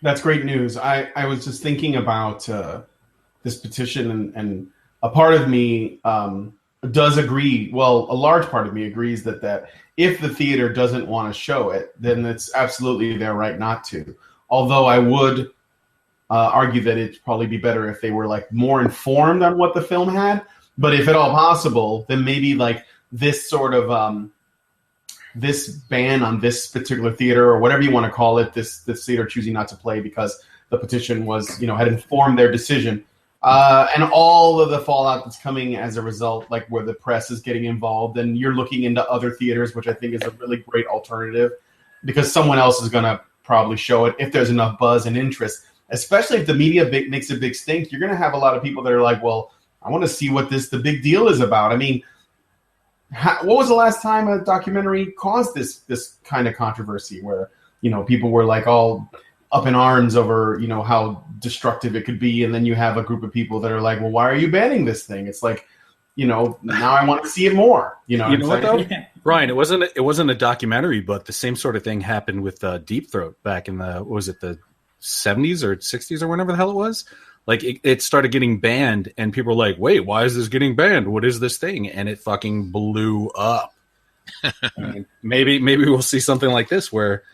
That's great news. I was just thinking about this petition, and a part of me does agree. Well, a large part of me agrees that if the theater doesn't want to show it, then it's absolutely their right not to. Although I would argue that it'd probably be better if they were like more informed on what the film had. But if at all possible, then maybe like this sort of this ban on this particular theater, or whatever you want to call it, this theater choosing not to play because the petition was, had informed their decision, and all of the fallout that's coming as a result, like where the press is getting involved, and you're looking into other theaters, which I think is a really great alternative, because someone else is going to probably show it if there's enough buzz and interest. Especially if the media makes a big stink, you're going to have a lot of people that are like, well, I want to see what the big deal is about. I mean, what was the last time a documentary caused this kind of controversy where, people were like all up in arms over, how destructive it could be. And then you have a group of people that are like, well, why are you banning this thing? It's like, now I want to see it more. You know what though? Yeah. Ryan, it wasn't a documentary, but the same sort of thing happened with Deep Throat back in the 70s or 60s or whenever the hell it was. Like it started getting banned, and people were like, wait, why is this getting banned? What is this thing? And it fucking blew up. Maybe we'll see something like this where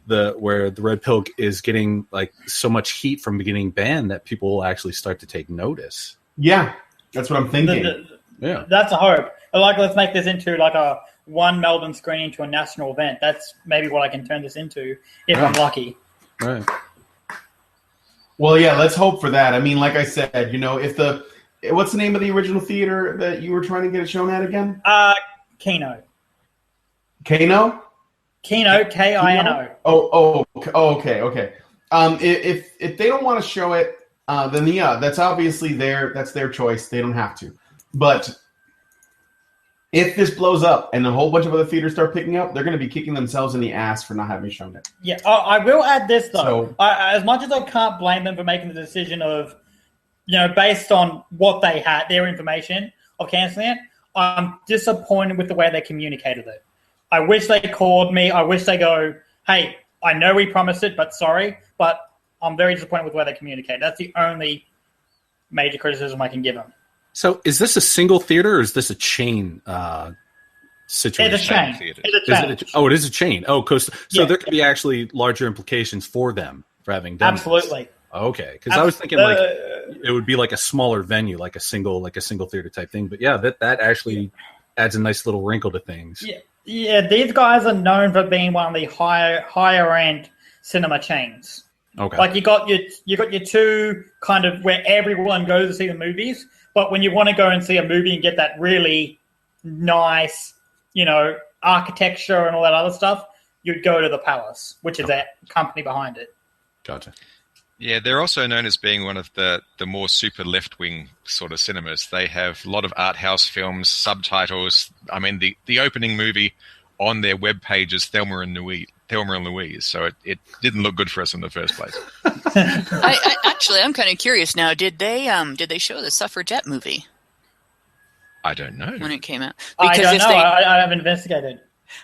the red pill is getting like so much heat from getting banned that people will actually start to take notice. Yeah, that's what I'm thinking. Yeah, that's a hope. Like, let's make this into like a one Melbourne screening to a national event. That's maybe what I can turn this into if I'm lucky. Right. Well, yeah, let's hope for that. I mean, like I said, if what's the name of the original theater that you were trying to get it shown at again? Kino. Kino? Kino, Kino. Oh, okay. If they don't want to show it, then yeah, that's obviously that's their choice. They don't have to. But if this blows up and a whole bunch of other theaters start picking up, they're going to be kicking themselves in the ass for not having shown it. Yeah, I will add this, though. As much as I can't blame them for making the decision of, based on what they had, their information of cancelling it, I'm disappointed with the way they communicated it. I wish they called me. I wish they go, hey, I know we promised it, but sorry. But I'm very disappointed with the way they communicate. That's the only major criticism I can give them. So is this a single theater or is this a chain situation? It's a chain. It is a chain. Oh, so there could be actually larger implications for them for having done Absolutely. This. Okay, because I was thinking like it would be like a smaller venue, like a single theater type thing. But yeah, that actually adds a nice little wrinkle to things. Yeah. These guys are known for being one of the higher end cinema chains. Okay, like you got your two kind of where everyone goes to see the movies. But when you want to go and see a movie and get that really nice, architecture and all that other stuff, you'd go to the Palace, which is that company behind it. Gotcha. Yeah, they're also known as being one of the more super left-wing sort of cinemas. They have a lot of art house films, subtitles. I mean, the opening movie on their webpage is Thelma and Louise, so it didn't look good for us in the first place. I'm kind of curious now. Did they show the Suffragette movie? I don't know when it came out. Because I don't know. I haven't investigated.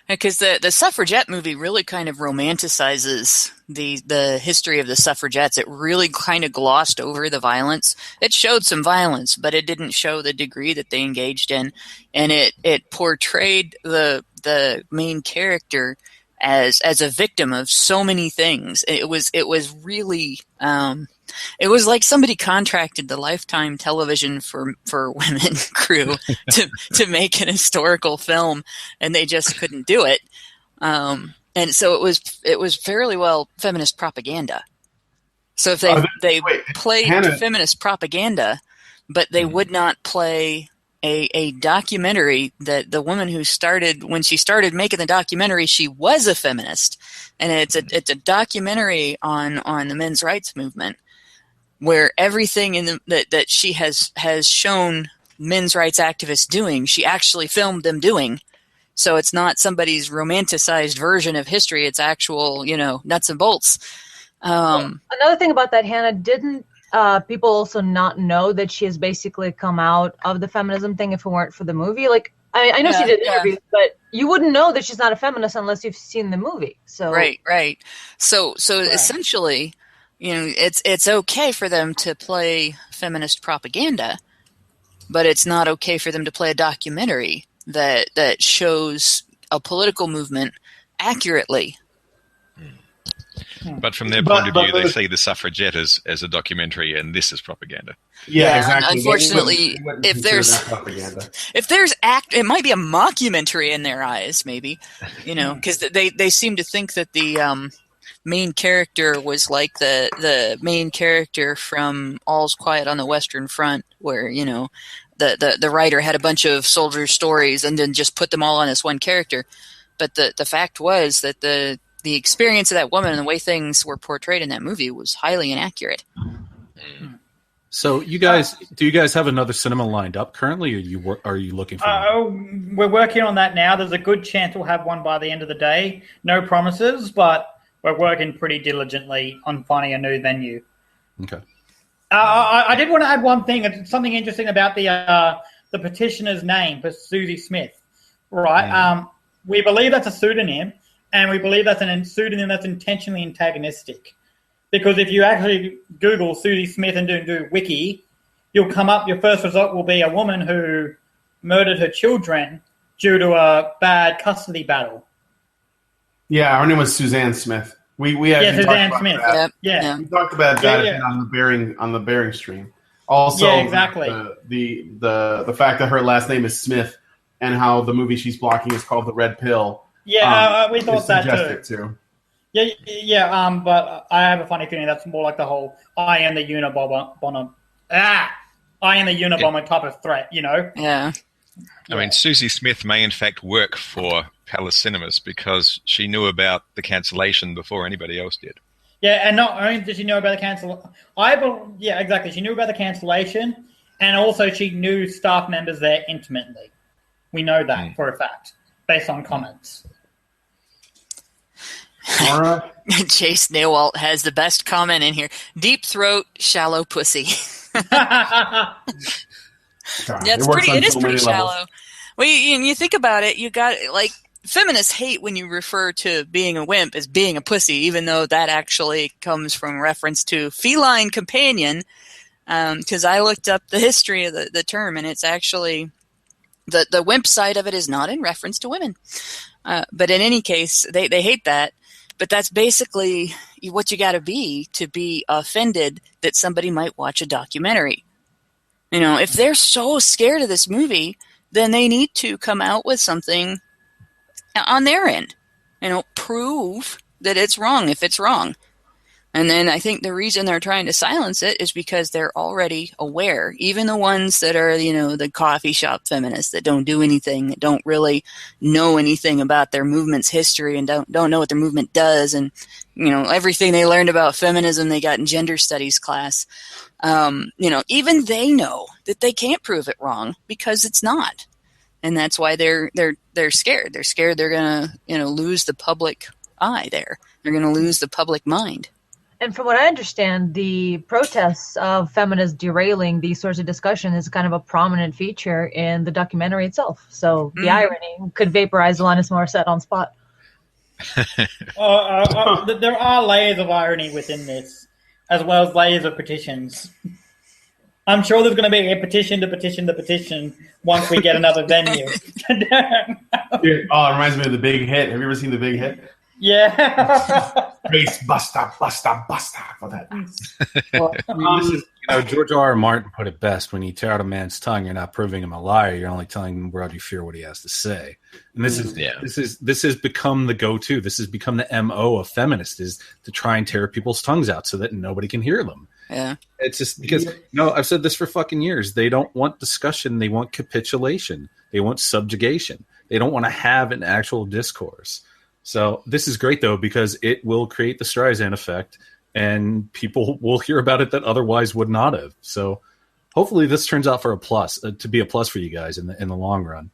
Because the Suffragette movie really kind of romanticizes the history of the suffragettes. It really kind of glossed over the violence. It showed some violence, but it didn't show the degree that they engaged in, and it portrayed the main character as a victim of so many things. It was really it was like somebody contracted the Lifetime Television for Women crew to make an historical film, and they just couldn't do it. And so it was fairly well feminist propaganda. So if they played feminist propaganda, but they would not play a documentary that the woman when she started making the documentary, she was a feminist, and it's a documentary on the men's rights movement, where everything that she has shown men's rights activists doing, she actually filmed them doing. So it's not somebody's romanticized version of history; it's actual, nuts and bolts. Another thing about that, Hannah, didn't people also not know that she has basically come out of the feminism thing if it weren't for the movie? Like, I know she did interviews, but you wouldn't know that she's not a feminist unless you've seen the movie. So right. So essentially, it's okay for them to play feminist propaganda, but it's not okay for them to play a documentary that shows a political movement accurately. But from their point of view, they see the suffragette as a documentary, and this is propaganda. Yeah, exactly. Unfortunately, if there's it might be a mockumentary in their eyes, maybe, because they seem to think that the main character was like the main character from All's Quiet on the Western Front, where the writer had a bunch of soldier stories and then just put them all on this one character. But the fact was that the experience of that woman and the way things were portrayed in that movie was highly inaccurate. So do you guys have another cinema lined up currently, or are you looking for one? We're working on that now. There's a good chance we'll have one by the end of the day. No promises, but we're working pretty diligently on finding a new venue. Okay. I did want to add one thing, something interesting about the petitioner's name, for Susie Smith, right? We believe that's a pseudonym, and we believe that's a pseudonym that's intentionally antagonistic. Because if you actually Google Susie Smith and do wiki, you'll come up, your first result will be a woman who murdered her children due to a bad custody battle. Yeah, her name was Suzanne Smith. We Suzanne Smith. That. Yeah. We talked about that on the Bearing stream. Also, exactly. The fact that her last name is Smith and how the movie she's blocking is called The Red Pill. Yeah, we thought that too. Yeah. But I have a funny feeling that's more like the whole I am the Unabomber type of threat, Yeah. I mean, Susie Smith may in fact work for Palace Cinemas because she knew about the cancellation before anybody else did. Yeah, and not only did she know about the cancellation, exactly. She knew about the cancellation, and also she knew staff members there intimately. We know that for a fact, based on comments. Laura? Chase Newalt has the best comment in here. Deep throat, shallow pussy. God, it is pretty shallow. Well, you think about it, you got feminists hate when you refer to being a wimp as being a pussy, even though that actually comes from reference to feline companion. Because I looked up the history of the term, and it's actually the wimp side of it is not in reference to women. But in any case, they hate that. But that's basically what you got to be offended that somebody might watch a documentary. If they're so scared of this movie, then they need to come out with something on their end. Prove that it's wrong if it's wrong. And then I think the reason they're trying to silence it is because they're already aware. Even the ones that are, the coffee shop feminists that don't do anything, that don't really know anything about their movement's history and don't know what their movement does. And, everything they learned about feminism they got in gender studies class. Even they know that they can't prove it wrong because it's not. And that's why they're scared. They're scared they're going to, lose the public eye there. They're going to lose the public mind. And from what I understand, the protests of feminists derailing these sorts of discussion is kind of a prominent feature in the documentary itself. So the irony could vaporize Alanis Morissette on spot. There are layers of irony within this, as well as layers of petitions. I'm sure there's going to be a petition to petition to petition once we get another venue. It reminds me of The Big Hit. Have you ever seen The Big Hit? Yeah. Race buster for that. Well, this is, George R. Martin put it best: when you tear out a man's tongue, you're not proving him a liar. You're only telling him where you fear what he has to say. And this has become the go-to. This has become the MO of feminists, is to try and tear people's tongues out so that nobody can hear them. Yeah. It's just because, I've said this for fucking years. They don't want discussion. They want capitulation. They want subjugation. They don't want to have an actual discourse. So this is great, though, because it will create the Streisand effect, and people will hear about it that otherwise would not have. So hopefully this turns out for to be a plus for you guys in the long run.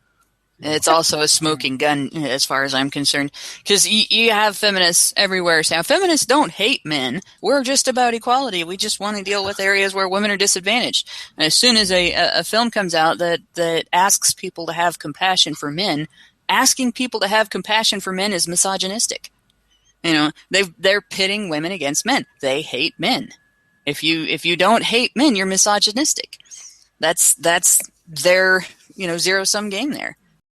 It's also a smoking gun as far as I'm concerned, because you have feminists everywhere. Now, feminists don't hate men. We're just about equality. We just want to deal with areas where women are disadvantaged. And as soon as a film comes out that asks people to have compassion for men, asking people to have compassion for men is misogynistic. You know, they're pitting women against men. They hate men. If you don't hate men, you're misogynistic. That's their, zero-sum game there.